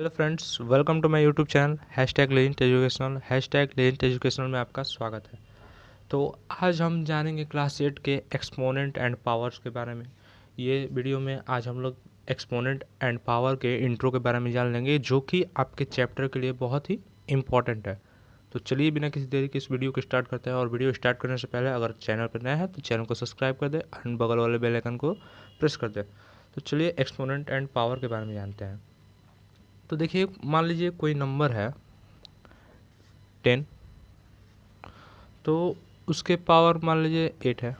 Hello friends, welcome to my YouTube channel #legend educational में आपका स्वागत है। तो आज हम जानेंगे क्लास 8 के एक्सपोनेंट एंड पावर्स के बारे में। ये वीडियो में आज हम लोग एक्सपोनेंट एंड पावर के इंट्रो के बारे में जान लेंगे, जो कि आपके चैप्टर के लिए बहुत ही इम्पॉर्टेंट है। तो चलिए बिना किसी देरी के इस वीडियो को स्टार्ट करते हैं। और वीडियो स्टार्ट करने से पहले अगर चैनल पर नया है तो चैनल को सब्सक्राइब कर दे एंड बगल वाले बेल आइकन को प्रेस कर दे। तो चलिए एक्सपोनेंट एंड पावर के बारे में जानते हैं। तो देखिए, मान लीजिए कोई नंबर है 10, तो उसके पावर मान लीजिए 8 है।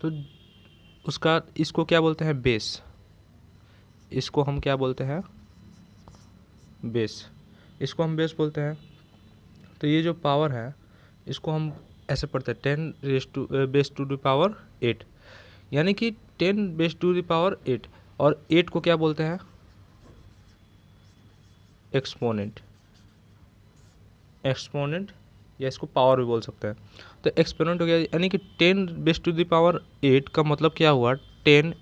तो उसका इसको क्या बोलते हैं? बेस। इसको हम क्या बोलते हैं? बेस। इसको हम बेस बोलते हैं। तो ये जो पावर है इसको हम ऐसे पढ़ते हैं 10 बेस टू द पावर 8, यानी कि 10 बेस टू द पावर 8। और 8 को क्या बोलते हैं? एक्सपोनेंट। एक्सपोनेंट या इसको पावर भी बोल सकते हैं। तो एक्सपोनेंट हो गया, यानी कि 10 बेस टू द पावर 8 का मतलब क्या हुआ? 10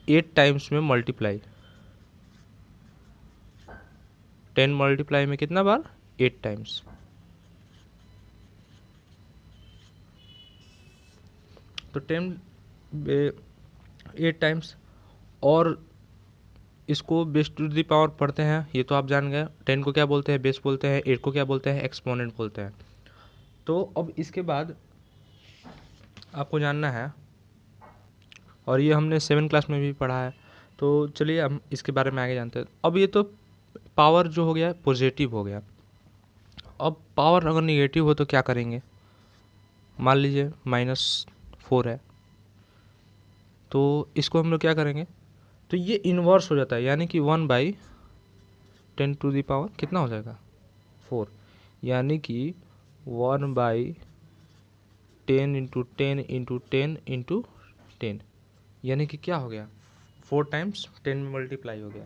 8 टाइम्स में मल्टीप्लाई। 10 मल्टीप्लाई में कितना बार? 8 टाइम्स। तो 8 टाइम्स। और इसको बेस टू द पावर पढ़ते हैं, ये तो आप जान गए। 10 को क्या बोलते हैं? बेस बोलते हैं। 8 को क्या बोलते हैं? एक्सपोनेंट बोलते हैं। तो अब इसके बाद आपको जानना है, और ये हमने 7 क्लास में भी पढ़ा है। तो चलिए हम इसके बारे में आगे जानते हैं। अब ये तो पावर जो हो गया पॉजिटिव हो गया। अब पावर अगर निगेटिव हो तो क्या करेंगे? मान लीजिए -4 है, तो इसको हम लोग क्या करेंगे? तो ये इन्वर्स हो जाता है, यानी कि 1/10 कितना हो जाएगा? 4। यानी कि 1/10 × 10 × 10 × 10, यानी कि क्या हो गया? 4 टाइम्स 10 में मल्टीप्लाई हो गया।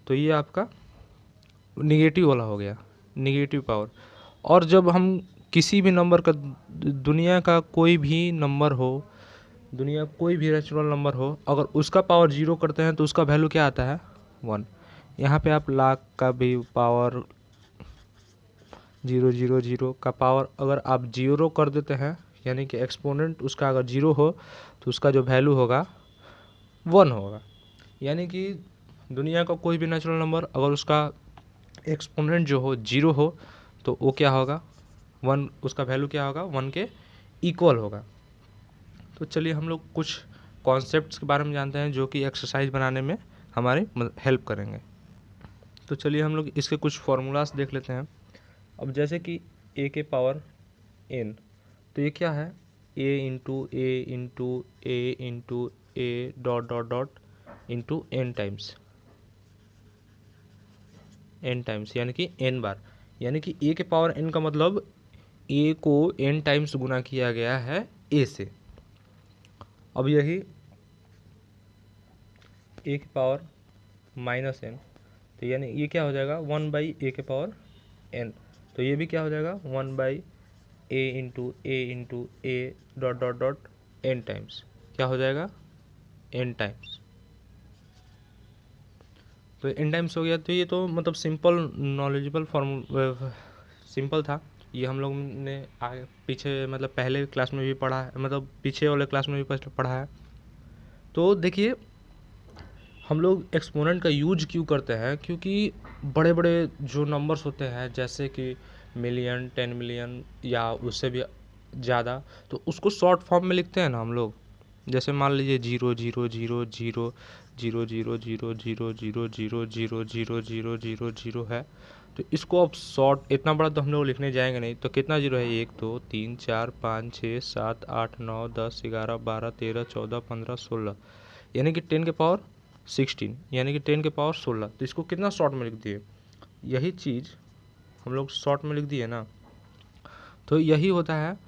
तो ये आपका निगेटिव वाला हो गया, निगेटिव पावर। और जब हम किसी भी नंबर का, दुनिया का कोई भी नंबर हो, दुनिया कोई भी नेचुरल नंबर हो, अगर उसका पावर 0 करते हैं तो उसका वैल्यू क्या आता है? 1। यहाँ पे आप लाख का भी पावर 000 का पावर अगर आप 0 कर देते हैं, यानी कि एक्सपोनेंट उसका अगर 0 हो तो उसका जो वैल्यू होगा 1 होगा। यानी कि दुनिया का कोई भी नेचुरल नंबर अगर उसका एक्सपोनेंट जो हो 0 हो तो वो क्या होगा? 1। उसका वैल्यू क्या होगा? 1 के इक्वल होगा। तो चलिए हम लोग कुछ कॉन्सेप्ट्स के बारे में जानते हैं, जो कि एक्सरसाइज बनाने में हमारी हेल्प करेंगे। तो चलिए हम लोग इसके कुछ फार्मूलाज देख लेते हैं। अब जैसे कि a के पावर n, तो ये क्या है? a × n टाइम्स, यानी कि n बार। यानी कि a के पावर n का मतलब a को n टाइम्स गुना किया गया है a से। अब यही a की पावर -n, तो यानी ये क्या हो जाएगा? 1/a के पावर n। तो ये भी क्या हो जाएगा? 1/a × n times. क्या हो जाएगा? n times. तो n टाइम्स हो गया। तो ये तो मतलब सिंपल नॉलेजेबल सिंपल था। ये हम लोग ने आगे पीछे मतलब पहले क्लास में भी पढ़ा है, मतलब पीछे वाले क्लास में भी पढ़ा है। तो देखिए, हम लोग एक्सपोनेंट का यूज क्यों करते हैं? क्योंकि बड़े बड़े जो नंबर्स होते हैं, जैसे कि मिलियन, 10 मिलियन या उससे भी ज़्यादा, तो उसको शॉर्ट फॉर्म में लिखते हैं ना हम लोग। जैसे मान लीजिए 0 0 0 0 0 0 0 0 0 0 0 0 है, तो इसको अब शॉर्ट, इतना बड़ा तो हम लोग लिखने जाएंगे नहीं। तो कितना जीरो है? 1 2 3 4 5 6 7 8 9 10 11 12 13 14 15 16, यानी कि 10 के पावर 16, यानी कि 10 के पावर 16। तो इसको कितना शॉर्ट में लिख दिए? यही चीज़ हम लोग शॉर्ट में लिख दिए ना। तो यही होता है,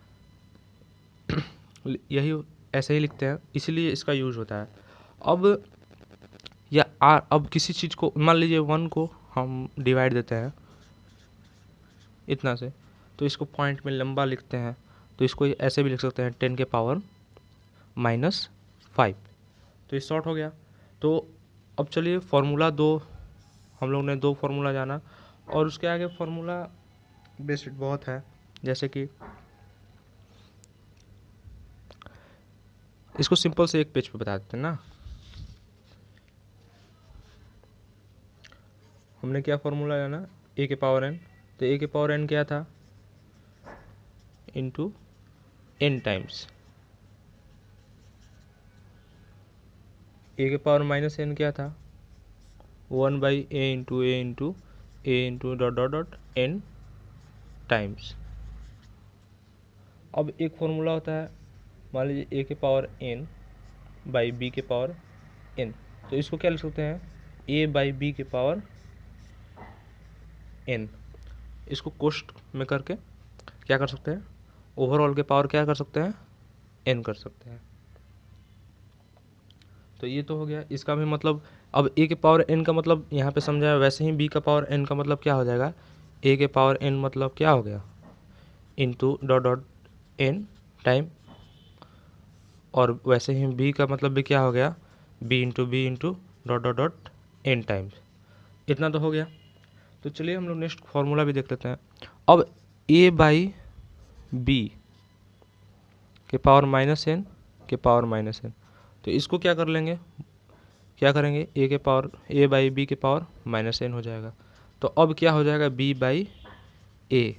यही ऐसे ही लिखते हैं, इसलिए इसका यूज होता है। अब अब किसी चीज़ को मान लीजिए 1 को हम डिवाइड देते हैं इतना से, तो इसको पॉइंट में लंबा लिखते हैं। तो इसको ऐसे भी लिख सकते हैं 10 के पावर -5। तो ये शॉर्ट हो गया। तो अब चलिए फार्मूला दो, हम लोग ने दो फार्मूला जाना, और उसके आगे फार्मूला बेसिक बहुत है। जैसे कि इसको सिंपल से एक पेज पे बता देते हैं ना। हमने क्या फार्मूला जाना, ए के पावर एन, तो ए के पावर एन क्या था, इंटू एन टाइम्स ए के पावर माइनस एन क्या था, 1/a into dot dot dot n times. अब एक फॉर्मूला होता है, मान लीजिए ए के पावर एन बाई बी के पावर एन, तो इसको क्या लिख सकते हैं, ए बाई बी के पावर एन। इसको कोष्ट में करके क्या कर सकते हैं, ओवरऑल के पावर क्या कर सकते हैं, एन कर सकते हैं। तो ये तो हो गया, इसका भी मतलब अब ए के पावर एन का मतलब यहाँ पे समझाया, वैसे ही बी का पावर एन का मतलब क्या हो जाएगा, ए के पावर एन मतलब क्या हो गया, into dot dot n time, और वैसे ही बी का मतलब भी क्या हो गया, b into dot dot dot n times. इतना तो हो गया। तो चलिए हम लोग नेक्स्ट फार्मूला भी देख लेते हैं। अब ए बाई बी के पावर माइनस एन के पावर माइनस एन, तो इसको क्या कर लेंगे, क्या करेंगे, ए के पावर ए बाई बी के पावर माइनस एन हो जाएगा। तो अब क्या हो जाएगा, बी बाई ए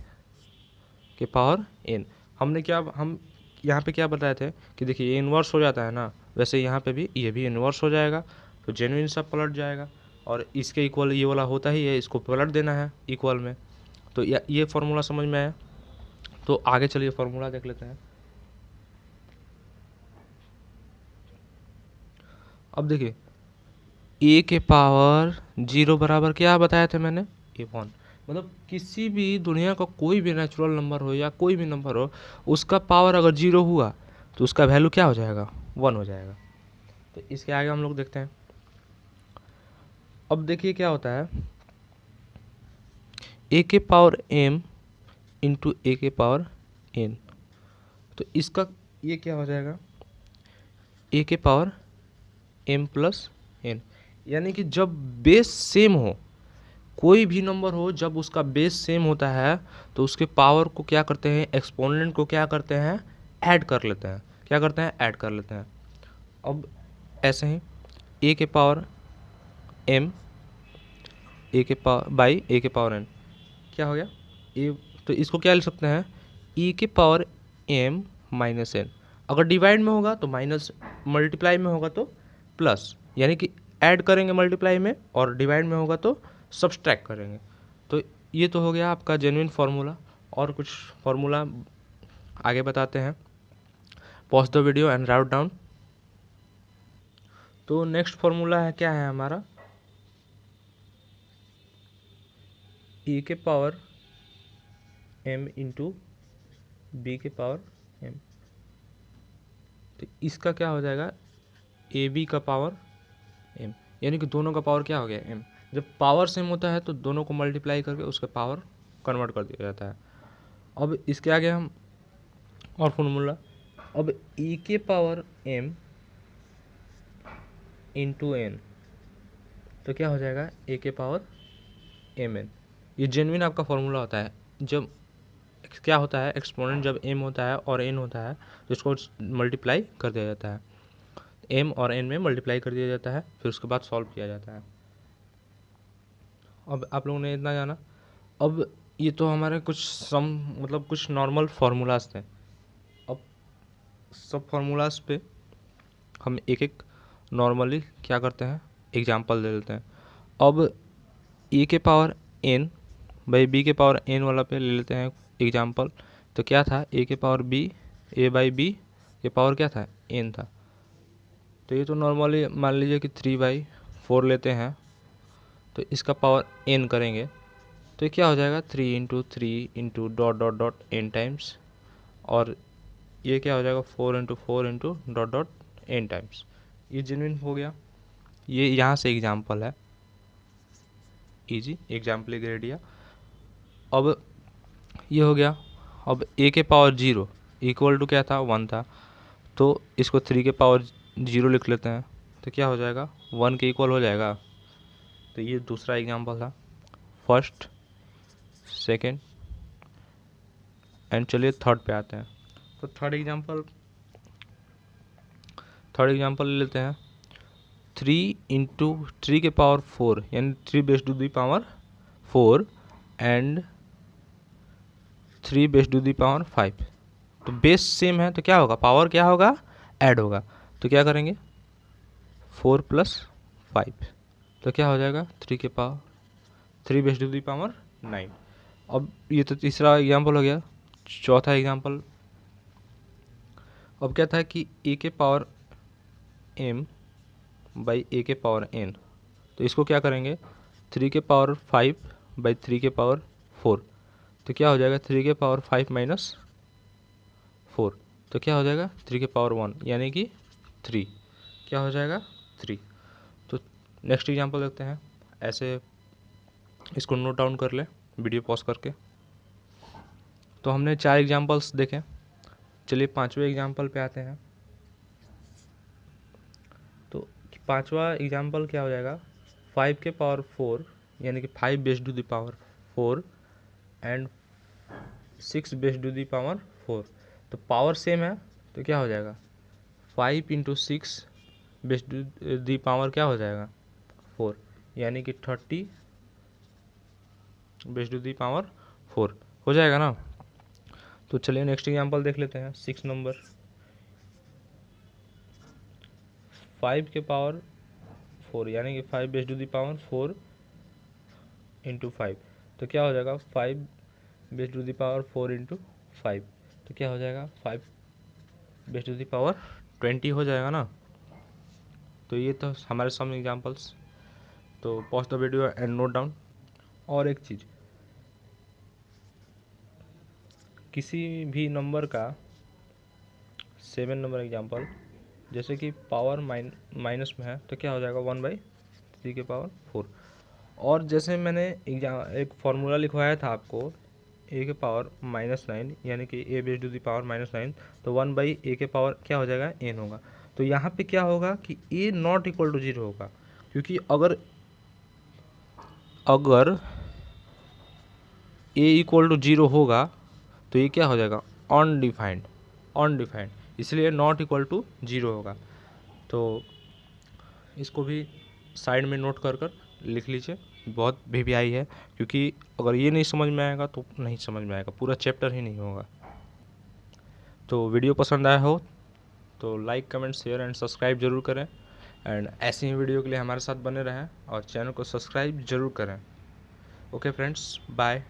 के पावर एन। हमने क्या, हम यहाँ पे क्या बताए थे कि देखिए ये इन्वर्स हो जाता है ना, वैसे यहाँ पे भी ये भी इन्वर्स हो जाएगा, तो जेन्युइन सब पलट जाएगा, और इसके इक्वल ये वाला होता ही है, इसको पलट देना है इक्वल में। तो ये फार्मूला समझ में आया। तो आगे चलिए फार्मूला देख लेते हैं। अब देखिए ए के पावर 0 बराबर क्या बताया था मैंने, A1। मतलब किसी भी दुनिया का कोई भी नेचुरल नंबर हो या कोई भी नंबर हो, उसका पावर अगर 0 हुआ तो उसका वैल्यू क्या हो जाएगा, 1 हो जाएगा। तो इसके आगे हम लोग देखते हैं। अब देखिए क्या होता है, ए के पावर m इंटू ए के पावर n, तो इसका ये क्या हो जाएगा, ए के पावर m प्लस n। यानी कि जब बेस सेम हो, कोई भी नंबर हो, जब उसका बेस सेम होता है तो उसके पावर को क्या करते हैं, एक्सपोनेंट को क्या करते हैं, ऐड कर लेते हैं। क्या करते हैं, ऐड कर लेते हैं। अब ऐसे ही ए के पावर m ए के पावर बाई ए के पावर n क्या हो गया, ए, तो इसको क्या लिख सकते हैं, e के पावर m माइनस n। अगर डिवाइड में होगा तो माइनस, मल्टीप्लाई में होगा तो प्लस, यानी कि ऐड करेंगे मल्टीप्लाई में, और डिवाइड में होगा तो सब्सट्रैक्ट करेंगे। तो ये तो हो गया आपका जेन्युइन फार्मूला। और कुछ फार्मूला आगे बताते हैं। Pause the video and write down. तो नेक्स्ट फार्मूला है, क्या है हमारा, e के पावर m इंटू बी के पावर m। तो इसका क्या हो जाएगा, ए बी का पावर m, यानी कि दोनों का पावर क्या हो गया, m। जब पावर सेम होता है तो दोनों को मल्टीप्लाई करके उसका पावर कन्वर्ट कर दिया जाता है। अब इसके आगे हम और फॉर्मूला, अब e के पावर m इंटू n, तो क्या हो जाएगा, a के पावर mn। ये जेन्युइन आपका फॉर्मूला होता है। जब क्या होता है, एक्सपोनेंट जब m होता है और n होता है तो इसको मल्टीप्लाई कर दिया जाता है, m और n में मल्टीप्लाई कर दिया जाता है, फिर उसके बाद सॉल्व किया जाता है। अब आप लोगों ने इतना जाना। अब ये तो हमारे कुछ सम, मतलब कुछ नॉर्मल फार्मूलाज थे। अब सब फार्मूलाज पे हम एक एक नॉर्मली क्या करते हैं, एग्जांपल दे देते हैं। अब ए के पावर n बाई बी के पावर n वाला पे ले लेते हैं एग्जांपल। तो क्या था, ए के power b, a by b के पावर क्या था, n था। तो ये तो नॉर्मली मान लीजिए कि 3/4 लेते हैं, तो इसका पावर n करेंगे तो ये क्या हो जाएगा, 3 into dot dot dot n times, और ये क्या हो जाएगा, 4 into dot dot n times. ये जेन्युइन हो गया। ये यहाँ से एग्जाम्पल है, इजी एग्जाम्पल ही दे दिया। अब ये हो गया। अब a के पावर 0 इक्वल टू क्या था, 1 था, तो इसको 3 के पावर 0 लिख लेते हैं, तो क्या हो जाएगा, 1 के इक्वल हो जाएगा। तो ये दूसरा एग्जांपल था। फर्स्ट, सेकंड एंड चलिए थर्ड पे आते हैं। तो थर्ड एग्जांपल ले लेते हैं। 3 इंटू 3 के पावर 4 यानी 3 base to the power 4 and 3 base to the power 5। तो बेस सेम है तो क्या होगा, पावर क्या होगा, ऐड होगा। तो क्या करेंगे, 4 प्लस 5 तो क्या हो जाएगा 3 के पावर 3 बेस टू दी पावर 9। अब ये तो तीसरा एग्जांपल हो गया। चौथा एग्जांपल अब क्या था कि a के पावर m बाई a के पावर n। तो इसको क्या करेंगे, 3 के पावर 5 बाई 3 के पावर 4। तो क्या हो जाएगा 3 के पावर 5 माइनस 4। तो क्या हो जाएगा 3 के पावर 1 यानी कि 3। क्या हो जाएगा 3। तो नेक्स्ट एग्जांपल देखते हैं। ऐसे इसको नोट डाउन कर ले वीडियो पॉज करके। तो हमने 4 एग्जांपल्स देखे। चलिए 5वें एग्जांपल पे आते हैं। तो 5वां एग्जांपल क्या हो जाएगा, 5 के पावर 4 यानी कि 5 base to the power 4 and 6 base to the power 4। तो पावर सेम है तो क्या हो जाएगा 5 into 6 base to the power क्या हो जाएगा 4 यानी कि 30 बेस टू दी पावर 4 हो जाएगा ना। तो चलिए नेक्स्ट एग्जांपल देख लेते हैं। 6 नंबर, 5 के पावर 4 यानी कि 5 base to the power 4 into 5। तो क्या हो जाएगा 5 base to the power 4 into 5। तो क्या हो जाएगा 5 बेस टू दी पावर 20 हो जाएगा ना। तो ये तो हमारे सम एग्जांपल्स। तो pause the video and note down. और एक चीज़, किसी भी नंबर का 7 नंबर एग्जांपल जैसे कि पावर माइनस में है तो क्या हो जाएगा 1/3 के पावर 4। और जैसे मैंने एक फार्मूला लिखवाया था आपको a के पावर -9 यानी कि a base to the power -9। तो 1/a के पावर क्या हो जाएगा n होगा। तो यहाँ पे क्या होगा कि a नॉट इक्वल टू 0 होगा, क्योंकि अगर a इक्वल टू 0 होगा तो ये क्या हो जाएगा अनडिफाइंड, इसलिए नॉट इक्वल टू 0 होगा। तो इसको भी साइड में नोट कर लिख लीजिए। बहुत वीवीआई है, क्योंकि अगर ये नहीं समझ में आएगा तो नहीं समझ में आएगा, पूरा चैप्टर ही नहीं होगा। तो वीडियो पसंद आया हो तो like comment share and subscribe जरूर करें। एंड ऐसी ही वीडियो के लिए हमारे साथ बने रहें और चैनल को सब्सक्राइब जरूर करें। Okay friends, bye.